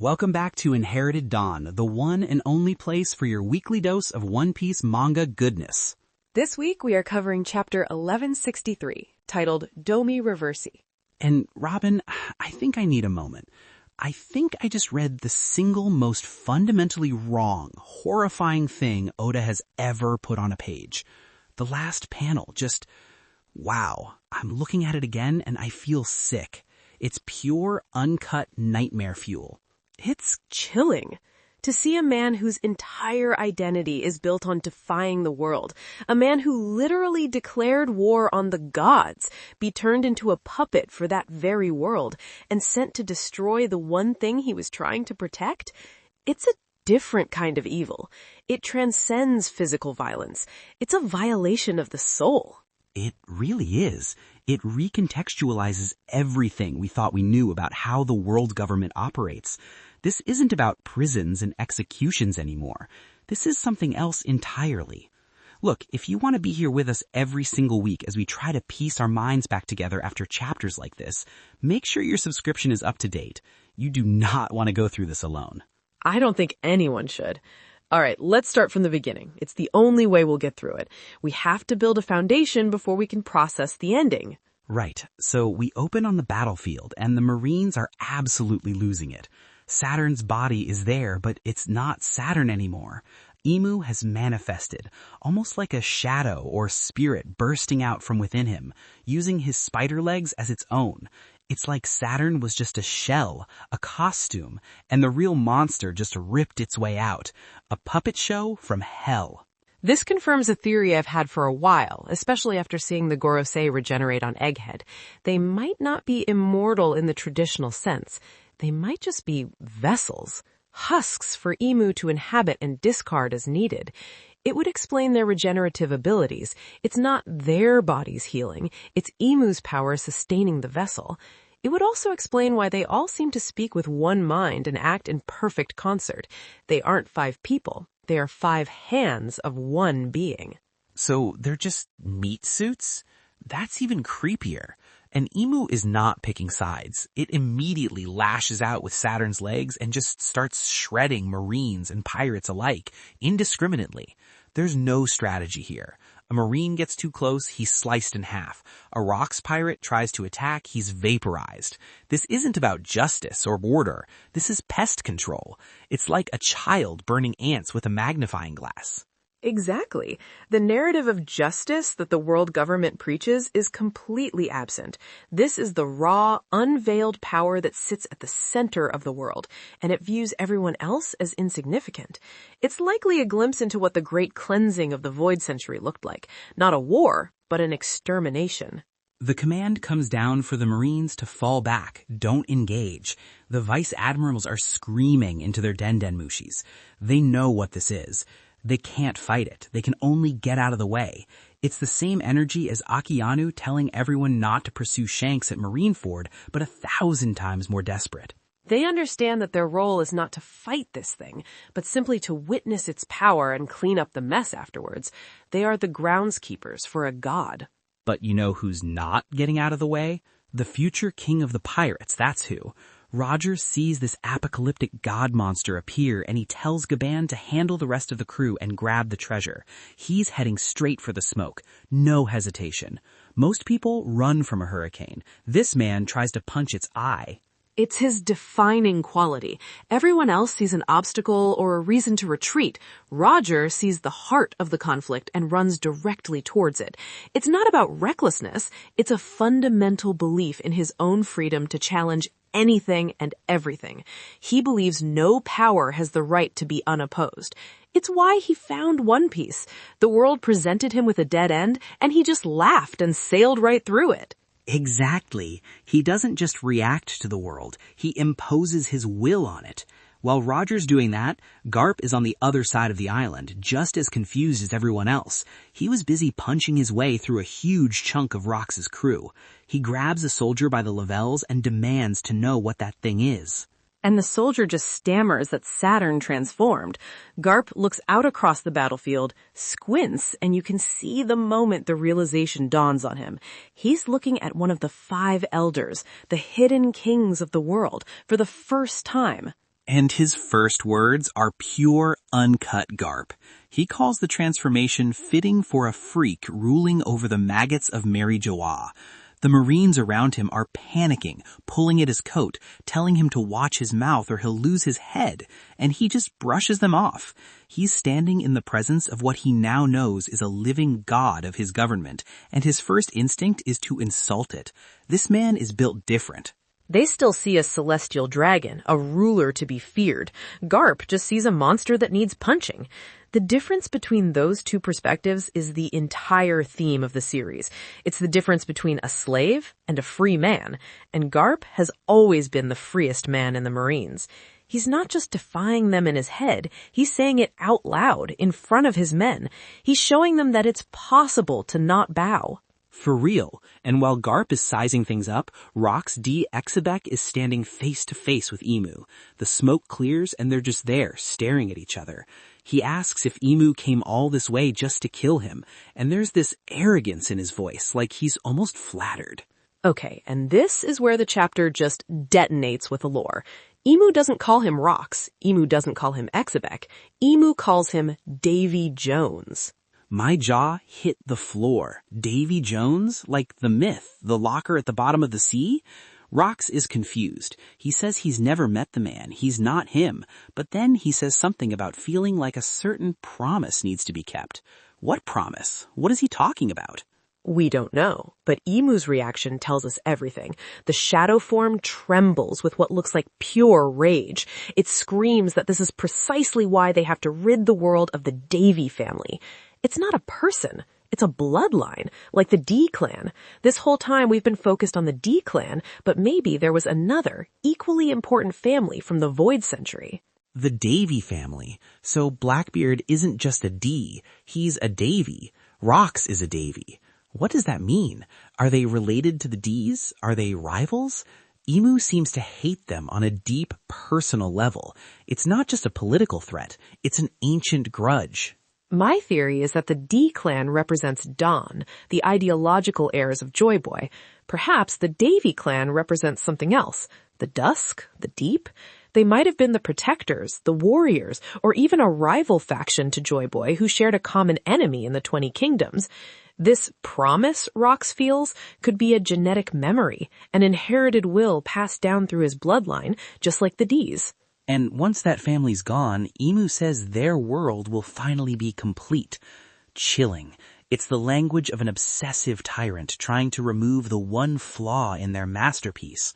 Welcome back to Inherited Dawn, the one and only place for your weekly dose of One Piece manga goodness. This week we are covering chapter 1163, titled Domi Reversi. And Robin, I think I need a moment. I think I just read the single most fundamentally wrong, horrifying thing Oda has ever put on a page. The last panel, just, wow. I'm looking at it again and I feel sick. It's pure, uncut nightmare fuel. It's chilling to see a man whose entire identity is built on defying the world, a man who literally declared war on the gods, be turned into a puppet for that very world and sent to destroy the one thing he was trying to protect. It's a different kind of evil. It transcends physical violence. It's a violation of the soul. It really is. It recontextualizes everything we thought we knew about how the world government operates. This isn't about prisons and executions anymore. This is something else entirely. Look, if you want to be here with us every single week as we try to piece our minds back together after chapters like this, make sure your subscription is up to date. You do not want to go through this alone. I don't think anyone should. All right, let's start from the beginning. It's the only way we'll get through it. We have to build a foundation before we can process the ending. Right. So we open on the battlefield, and the Marines are absolutely losing it. Saturn's body is there, but it's not Saturn anymore. IMU has manifested, almost like a shadow or spirit bursting out from within him, using his spider legs as its own. It's like Saturn was just a shell, a costume, and the real monster just ripped its way out. A puppet show from hell. This confirms a theory I've had for a while, especially after seeing the Gorosei regenerate on Egghead. They might not be immortal in the traditional sense. They might just be vessels, husks for IMU to inhabit and discard as needed. It would explain their regenerative abilities. It's not their bodies healing, it's IMU's power sustaining the vessel. It would also explain why they all seem to speak with one mind and act in perfect concert. They aren't 5 people. They are 5 hands of one being. So they're just meat suits? That's even creepier. And IMU is not picking sides. It immediately lashes out with Saturn's legs and just starts shredding Marines and pirates alike, indiscriminately. There's no strategy here. A Marine gets too close, he's sliced in half. A Rocks pirate tries to attack, he's vaporized. This isn't about justice or order. This is pest control. It's like a child burning ants with a magnifying glass. Exactly. The narrative of justice that the world government preaches is completely absent. This is the raw, unveiled power that sits at the center of the world, and it views everyone else as insignificant. It's likely a glimpse into what the great cleansing of the Void Century looked like. Not a war, but an extermination. The command comes down for the Marines to fall back, don't engage. The Vice Admirals are screaming into their Den-Den-Mushis. They know what this is. They can't fight it. They can only get out of the way. It's the same energy as Akianu telling everyone not to pursue Shanks at Marineford, but 1,000 times more desperate. They understand that their role is not to fight this thing, but simply to witness its power and clean up the mess afterwards. They are the groundskeepers for a god. But you know who's not getting out of the way? The future king of the pirates, that's who. Roger sees this apocalyptic god monster appear and he tells Gaban to handle the rest of the crew and grab the treasure. He's heading straight for the smoke. No hesitation. Most people run from a hurricane. This man tries to punch its eye. It's his defining quality. Everyone else sees an obstacle or a reason to retreat. Roger sees the heart of the conflict and runs directly towards it. It's not about recklessness. It's a fundamental belief in his own freedom to challenge anything and everything. He believes no power has the right to be unopposed. It's why he found One Piece. The world presented him with a dead end, and he just laughed and sailed right through it. Exactly. He doesn't just react to the world. He imposes his will on it. While Roger's doing that, Garp is on the other side of the island, just as confused as everyone else. He was busy punching his way through a huge chunk of Rox's crew. He grabs a soldier by the lavels and demands to know what that thing is. And the soldier just stammers that Saturn transformed. Garp looks out across the battlefield, squints, and you can see the moment the realization dawns on him. He's looking at one of the 5 elders, the hidden kings of the world, for the first time. And his first words are pure, uncut Garp. He calls the transformation fitting for a freak ruling over the maggots of Mary Joa. The Marines around him are panicking, pulling at his coat, telling him to watch his mouth or he'll lose his head, and he just brushes them off. He's standing in the presence of what he now knows is a living god of his government, and his first instinct is to insult it. This man is built different. They still see a celestial dragon, a ruler to be feared. Garp just sees a monster that needs punching. The difference between those two perspectives is the entire theme of the series. It's the difference between a slave and a free man, and Garp has always been the freest man in the Marines. He's not just defying them in his head, he's saying it out loud in front of his men. He's showing them that it's possible to not bow. For real. And while Garp is sizing things up, Rox D. Xebec is standing face to face with Emu. The smoke clears and they're just there, staring at each other. He asks if Emu came all this way just to kill him, and there's this arrogance in his voice, like he's almost flattered. Okay, and this is where the chapter just detonates with the lore. Emu doesn't call him Rox. Emu doesn't call him Xebec. Emu calls him Davy Jones. My jaw hit the floor. Davy Jones? Like the myth, the locker at the bottom of the sea? Rox is confused. He says he's never met the man. He's not him. But then he says something about feeling like a certain promise needs to be kept. What promise? What is he talking about? We don't know, but Emu's reaction tells us everything. The shadow form trembles with what looks like pure rage. It screams that this is precisely why they have to rid the world of the Davy family. It's not a person. It's a bloodline, like the D clan. This whole time we've been focused on the D clan, but maybe there was another, equally important family from the Void Century. The Davy family. So Blackbeard isn't just a D, he's a Davy. Rox is a Davy. What does that mean? Are they related to the Ds? Are they rivals? Emu seems to hate them on a deep, personal level. It's not just a political threat, it's an ancient grudge. My theory is that the D clan represents Dawn, the ideological heirs of Joy Boy. Perhaps the Davy clan represents something else. The dusk? The deep? They might have been the protectors, the warriors, or even a rival faction to Joy Boy who shared a common enemy in the 20 Kingdoms. This promise Rox feels could be a genetic memory, an inherited will passed down through his bloodline, just like the Ds. And once that family's gone, Emu says their world will finally be complete. Chilling. It's the language of an obsessive tyrant trying to remove the one flaw in their masterpiece.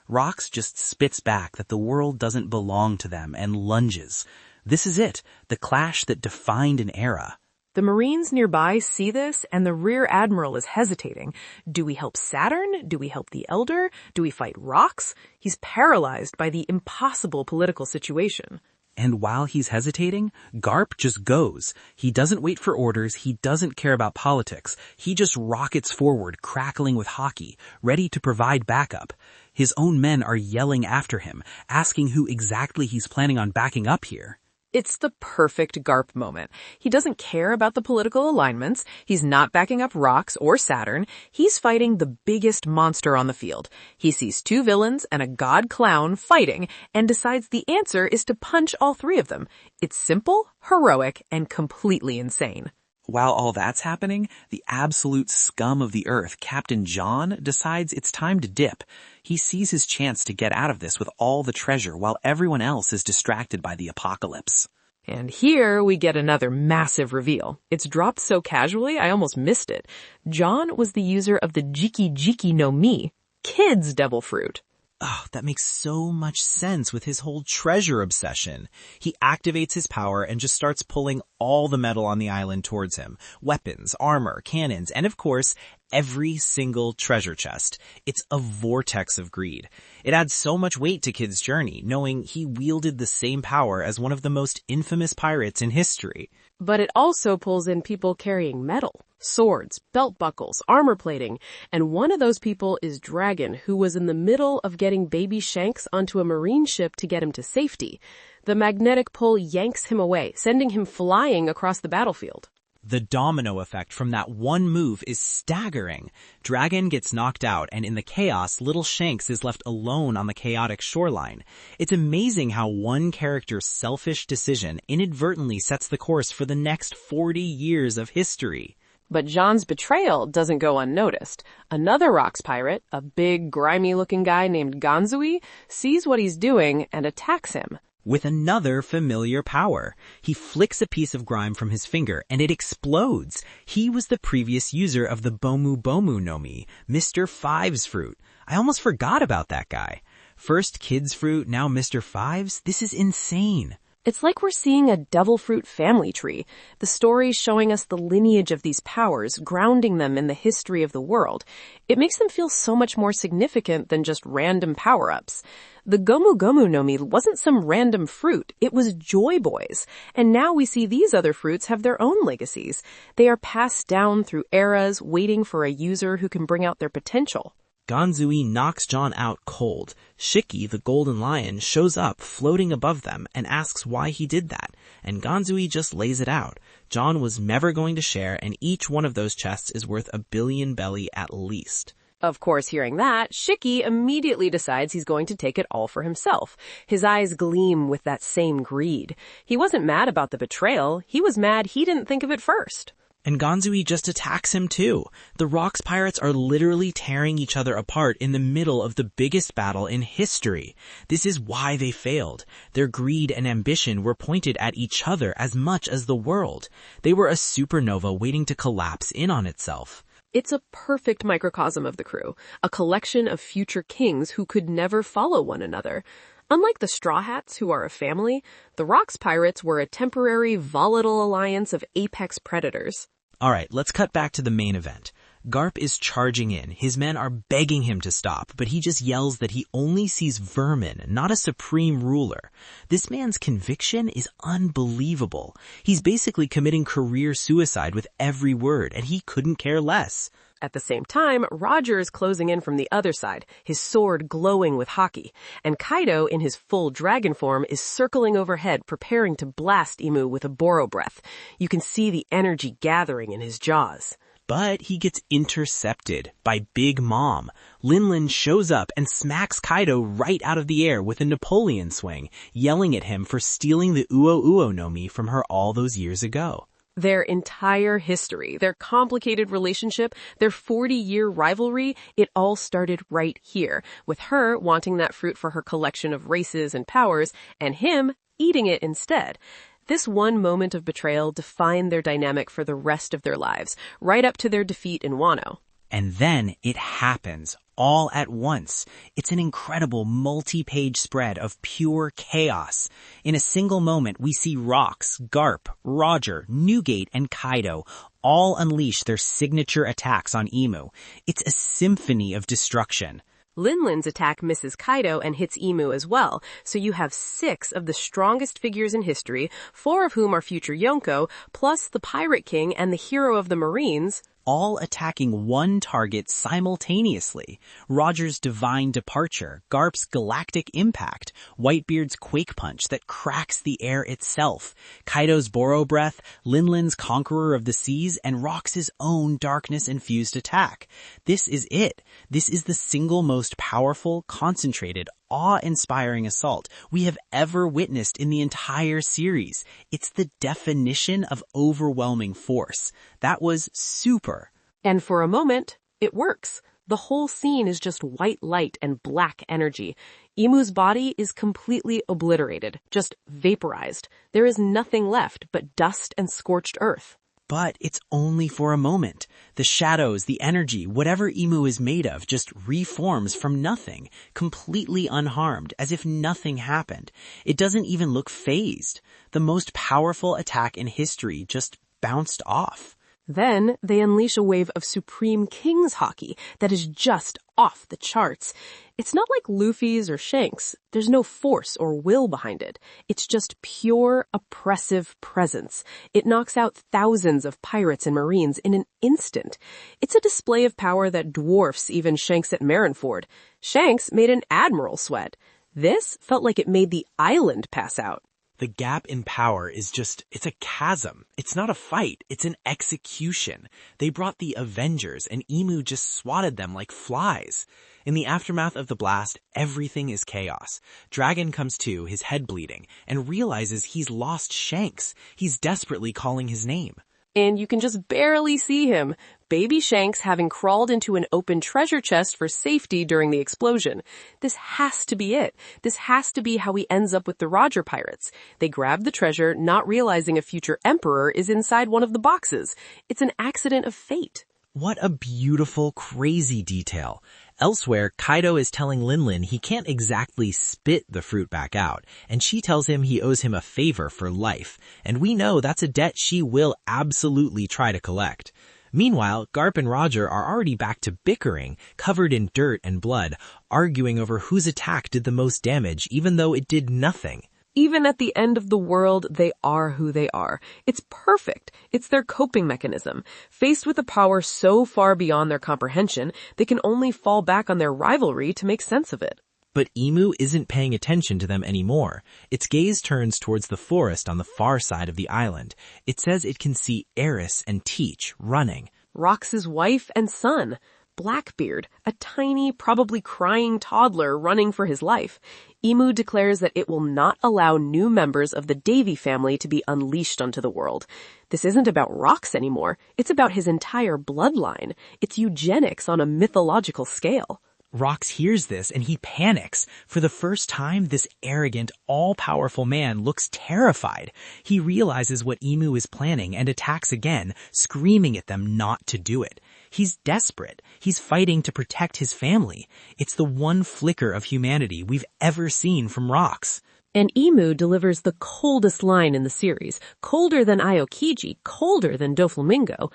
Rox just spits back that the world doesn't belong to them and lunges. This is it, the clash that defined an era. The Marines nearby see this, and the Rear Admiral is hesitating. Do we help Saturn? Do we help the Elder? Do we fight Rox? He's paralyzed by the impossible political situation. And while he's hesitating, Garp just goes. He doesn't wait for orders. He doesn't care about politics. He just rockets forward, crackling with hockey, ready to provide backup. His own men are yelling after him, asking who exactly he's planning on backing up here. It's the perfect Garp moment. He doesn't care about the political alignments. He's not backing up Rox or Saturn. He's fighting the biggest monster on the field. He sees two villains and a god clown fighting and decides the answer is to punch all three of them. It's simple, heroic, and completely insane. While all that's happening, the absolute scum of the earth, Captain John, decides it's time to dip. He sees his chance to get out of this with all the treasure while everyone else is distracted by the apocalypse. And here we get another massive reveal. It's dropped so casually I almost missed it. John was the user of the Jiki no Mi, kids' devil fruit. Oh, that makes so much sense with his whole treasure obsession. He activates his power and just starts pulling all the metal on the island towards him. Weapons, armor, cannons, and of course, every single treasure chest. It's a vortex of greed. It adds so much weight to Kid's journey, knowing he wielded the same power as one of the most infamous pirates in history. But it also pulls in people carrying metal, swords, belt buckles, armor plating, and one of those people is Dragon, who was in the middle of getting baby Shanks onto a marine ship to get him to safety. The magnetic pull yanks him away, sending him flying across the battlefield. The domino effect from that one move is staggering. Dragon gets knocked out, and in the chaos, little Shanks is left alone on the chaotic shoreline. It's amazing how one character's selfish decision inadvertently sets the course for the next 40 years of history. But John's betrayal doesn't go unnoticed. Another rocks pirate, a big, grimy-looking guy named Ganzui, sees what he's doing and attacks him. With another familiar power. He flicks a piece of grime from his finger, and it explodes. He was the previous user of the Bomu Bomu no Mi, Mr. Fives fruit. I almost forgot about that guy. First Kid's fruit, now Mr. Fives? This is insane. It's like we're seeing a devil fruit family tree. The story's showing us the lineage of these powers, grounding them in the history of the world. It makes them feel so much more significant than just random power-ups. The Gomu Gomu no Mi wasn't some random fruit. It was Joy Boys. And now we see these other fruits have their own legacies. They are passed down through eras, waiting for a user who can bring out their potential. Ganzui knocks John out cold. Jiki, the golden lion, shows up floating above them and asks why he did that, and Ganzui just lays it out. John was never going to share, and each one of those chests is worth 1 billion belly at least. Of course, hearing that, Jiki immediately decides he's going to take it all for himself. His eyes gleam with that same greed. He wasn't mad about the betrayal. He was mad he didn't think of it first. And Ganzui just attacks him too. The Rocks pirates are literally tearing each other apart in the middle of the biggest battle in history. This is why they failed. Their greed and ambition were pointed at each other as much as the world. They were a supernova waiting to collapse in on itself. It's a perfect microcosm of the crew, a collection of future kings who could never follow one another. Unlike the Straw Hats, who are a family, the Rocks pirates were a temporary, volatile alliance of apex predators. All right, let's cut back to the main event. Garp is charging in. His men are begging him to stop, but he just yells that he only sees vermin, not a supreme ruler. This man's conviction is unbelievable. He's basically committing career suicide with every word, and he couldn't care less. At the same time, Roger is closing in from the other side, his sword glowing with haki, and Kaido, in his full dragon form, is circling overhead, preparing to blast IMU with a Boro breath. You can see the energy gathering in his jaws. But he gets intercepted by Big Mom. Linlin shows up and smacks Kaido right out of the air with a Napoleon swing, yelling at him for stealing the Uo Uo no Mi from her all those years ago. Their entire history, their complicated relationship, their 40-year rivalry, it all started right here, with her wanting that fruit for her collection of races and powers, and him eating it instead. This one moment of betrayal defined their dynamic for the rest of their lives, right up to their defeat in Wano. And then it happens, all at once. It's an incredible multi-page spread of pure chaos. In a single moment, we see Rocks, Garp, Roger, Newgate, and Kaido all unleash their signature attacks on IMU. It's a symphony of destruction. Linlin's attack misses Kaido and hits IMU as well, so you have 6 of the strongest figures in history, 4 of whom are future Yonko, plus the Pirate King and the hero of the Marines, all attacking one target simultaneously. Roger's divine departure, Garp's galactic impact, Whitebeard's quake punch that cracks the air itself, Kaido's Boro breath, Linlin's conqueror of the seas, and Rox's own darkness-infused attack. This is it. This is the single most powerful, concentrated, awe-inspiring assault we have ever witnessed in the entire series. It's the definition of overwhelming force. That was super. And for a moment, it works. The whole scene is just white light and black energy. IMU's body is completely obliterated, just vaporized. There is nothing left but dust and scorched earth. But it's only for a moment. The shadows, the energy, whatever IMU is made of just reforms from nothing, completely unharmed, as if nothing happened. It doesn't even look phased. The most powerful attack in history just bounced off. Then they unleash a wave of Supreme King's haki that is just off the charts. It's not like Luffy's or Shanks. There's no force or will behind it. It's just pure oppressive presence. It knocks out thousands of pirates and marines in an instant. It's a display of power that dwarfs even Shanks at Marineford. Shanks made an admiral sweat. This felt like it made the island pass out. The gap in power is it's a chasm. It's not a fight. It's an execution. They brought the Avengers and IMU just swatted them like flies. In the aftermath of the blast, everything is chaos. Dragon comes to, his head bleeding, and realizes he's lost Shanks. He's desperately calling his name. And you can just barely see him. Baby Shanks having crawled into an open treasure chest for safety during the explosion. This has to be it. This has to be how he ends up with the Roger pirates. They grab the treasure, not realizing a future emperor is inside one of the boxes. It's an accident of fate. What a beautiful, crazy detail. Elsewhere, Kaido is telling Linlin he can't exactly spit the fruit back out, and she tells him he owes him a favor for life, and we know that's a debt she will absolutely try to collect. Meanwhile, Garp and Roger are already back to bickering, covered in dirt and blood, arguing over whose attack did the most damage even though it did nothing. Even at the end of the world, they are who they are. It's perfect. It's their coping mechanism. Faced with a power so far beyond their comprehension, they can only fall back on their rivalry to make sense of it. But IMU isn't paying attention to them anymore. Its gaze turns towards the forest on the far side of the island. It says it can see Eris and Teach running. Rox's wife and son. Blackbeard, a tiny, probably crying toddler running for his life. IMU declares that it will not allow new members of the Davy family to be unleashed onto the world. This isn't about Rox anymore. It's about his entire bloodline. It's eugenics on a mythological scale. Rox hears this and he panics. For the first time, this arrogant, all-powerful man looks terrified. He realizes what IMU is planning and attacks again, screaming at them not to do it. He's desperate. He's fighting to protect his family. It's the one flicker of humanity we've ever seen from Rox. And IMU delivers the coldest line in the series, colder than Aokiji, colder than Doflamingo.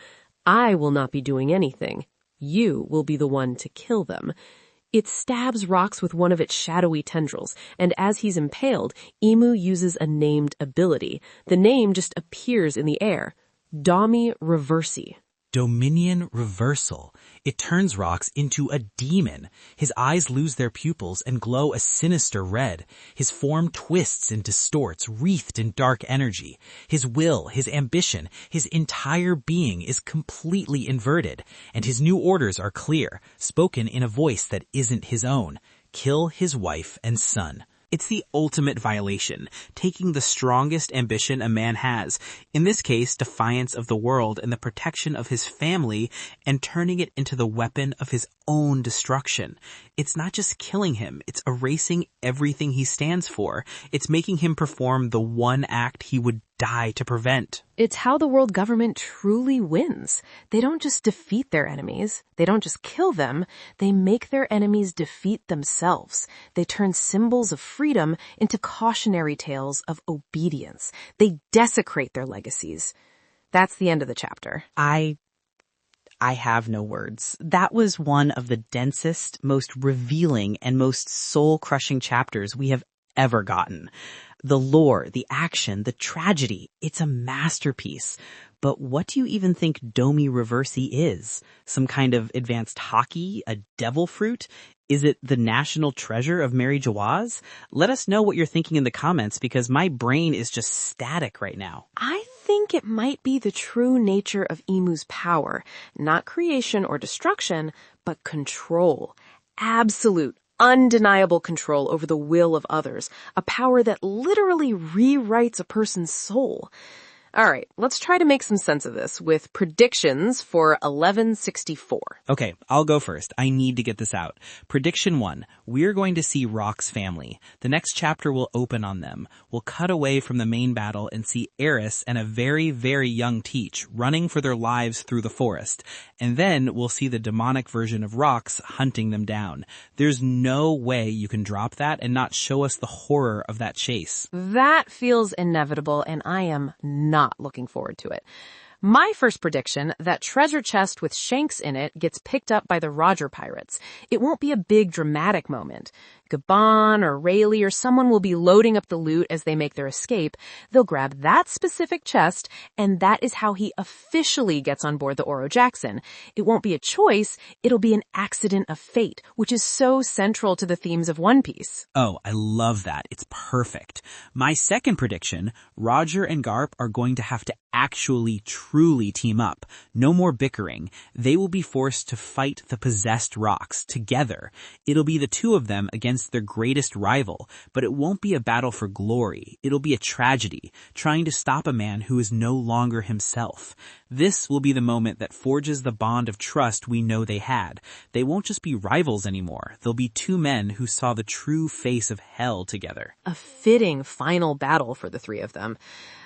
I will not be doing anything. You will be the one to kill them. It stabs Rox with one of its shadowy tendrils, and as he's impaled, IMU uses a named ability. The name just appears in the air. Domi Reversi. Dominion Reversal. It turns Rox into a demon. His eyes lose their pupils and glow a sinister red. His form twists and distorts, wreathed in dark energy. His will, his ambition, his entire being is completely inverted, and his new orders are clear, spoken in a voice that isn't his own. Kill his wife and son. It's the ultimate violation, taking the strongest ambition a man has, in this case defiance of the world and the protection of his family, and turning it into the weapon of his own destruction. It's not just killing him, it's erasing everything he stands for. It's making him perform the one act he would die to prevent. It's how the world government truly wins. They don't just defeat their enemies. They don't just kill them. They make their enemies defeat themselves. They turn symbols of freedom into cautionary tales of obedience. They desecrate their legacies. That's the end of the chapter. I have no words. That was one of the densest, most revealing, and most soul-crushing chapters we have ever gotten. The lore, the action, the tragedy, it's a masterpiece. But what do you even think Domi Reversi is? Some kind of advanced hockey? A devil fruit? Is it the national treasure of Mary Jawaz? Let us know what you're thinking in the comments because my brain is just static right now. I think it might be the true nature of IMU's power. Not creation or destruction, but control. Absolute, undeniable control over the will of others. A power that literally rewrites a person's soul. All right, let's try to make some sense of this with predictions for 1164. Okay, I'll go first. I need to get this out. Prediction 1. We're going to see Rock's family. The next chapter will open on them. We'll cut away from the main battle and see Eris and a very, very young Teach running for their lives through the forest. And then we'll see the demonic version of Rox hunting them down. There's no way you can drop that and not show us the horror of that chase. That feels inevitable, and I am not looking forward to it. My first prediction, that treasure chest with Shanks in it gets picked up by the Roger pirates. It won't be a big dramatic moment. Gabon or Rayleigh or someone will be loading up the loot as they make their escape. They'll grab that specific chest, and that is how he officially gets on board the Oro Jackson. It won't be a choice, it'll be an accident of fate, which is so central to the themes of One Piece. Oh, I love that. It's perfect. My second prediction, Roger and Garp are going to have to actually truly team up. No more bickering. They will be forced to fight the possessed rocks together. It'll be the two of them against their greatest rival, but it won't be a battle for glory. It'll be a tragedy, trying to stop a man who is no longer himself. This will be the moment that forges the bond of trust we know they had. They won't just be rivals anymore. They'll be two men who saw the true face of hell together. A fitting final battle for the three of them.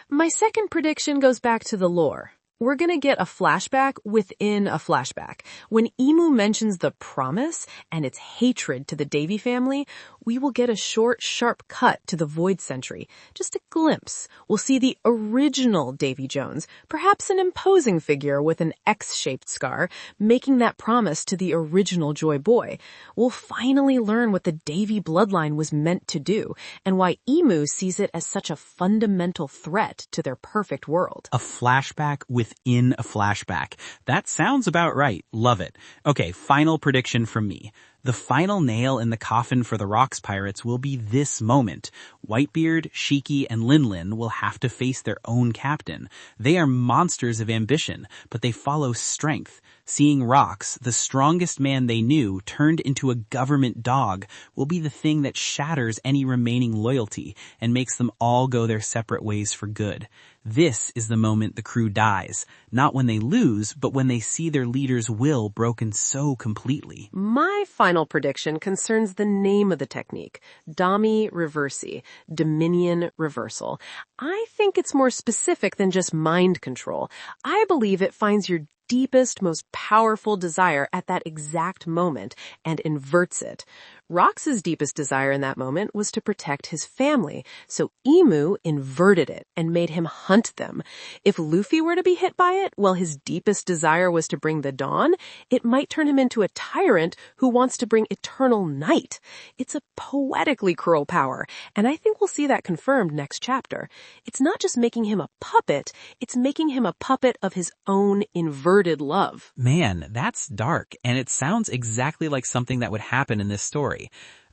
My second prediction goes back to the lore. We're gonna get a flashback within a flashback. When Imu mentions the promise and its hatred to the Davy family, we will get a short, sharp cut to the Void Century. Just a glimpse. We'll see the original Davy Jones, perhaps an imposing figure with an X-shaped scar, making that promise to the original Joy Boy. We'll finally learn what the Davy bloodline was meant to do, and why Imu sees it as such a fundamental threat to their perfect world. A flashback within a flashback. That sounds about right. Love it. Okay, final prediction from me. The final nail in the coffin for the Rocks Pirates will be this moment. Whitebeard, Shiki, and Linlin will have to face their own captain. They are monsters of ambition, but they follow strength. Seeing Rocks, the strongest man they knew, turned into a government dog will be the thing that shatters any remaining loyalty and makes them all go their separate ways for good. This is the moment the crew dies, not when they lose, but when they see their leader's will broken so completely. My final prediction concerns the name of the technique, Domi Reversi, Dominion Reversal. I think it's more specific than just mind control. I believe it finds your deepest, most powerful desire at that exact moment and inverts it. Rox's deepest desire in that moment was to protect his family, so Imu inverted it and made him hunt them. If Luffy were to be hit by it, while his deepest desire was to bring the dawn, it might turn him into a tyrant who wants to bring eternal night. It's a poetically cruel power, and I think we'll see that confirmed next chapter. It's not just making him a puppet, it's making him a puppet of his own inverted love. Man, that's dark, and it sounds exactly like something that would happen in this story.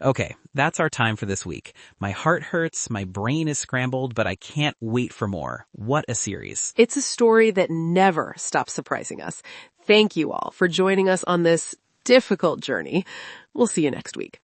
Okay, that's our time for this week. My heart hurts, my brain is scrambled, but I can't wait for more. What a series. It's a story that never stops surprising us. Thank you all for joining us on this difficult journey. We'll see you next week.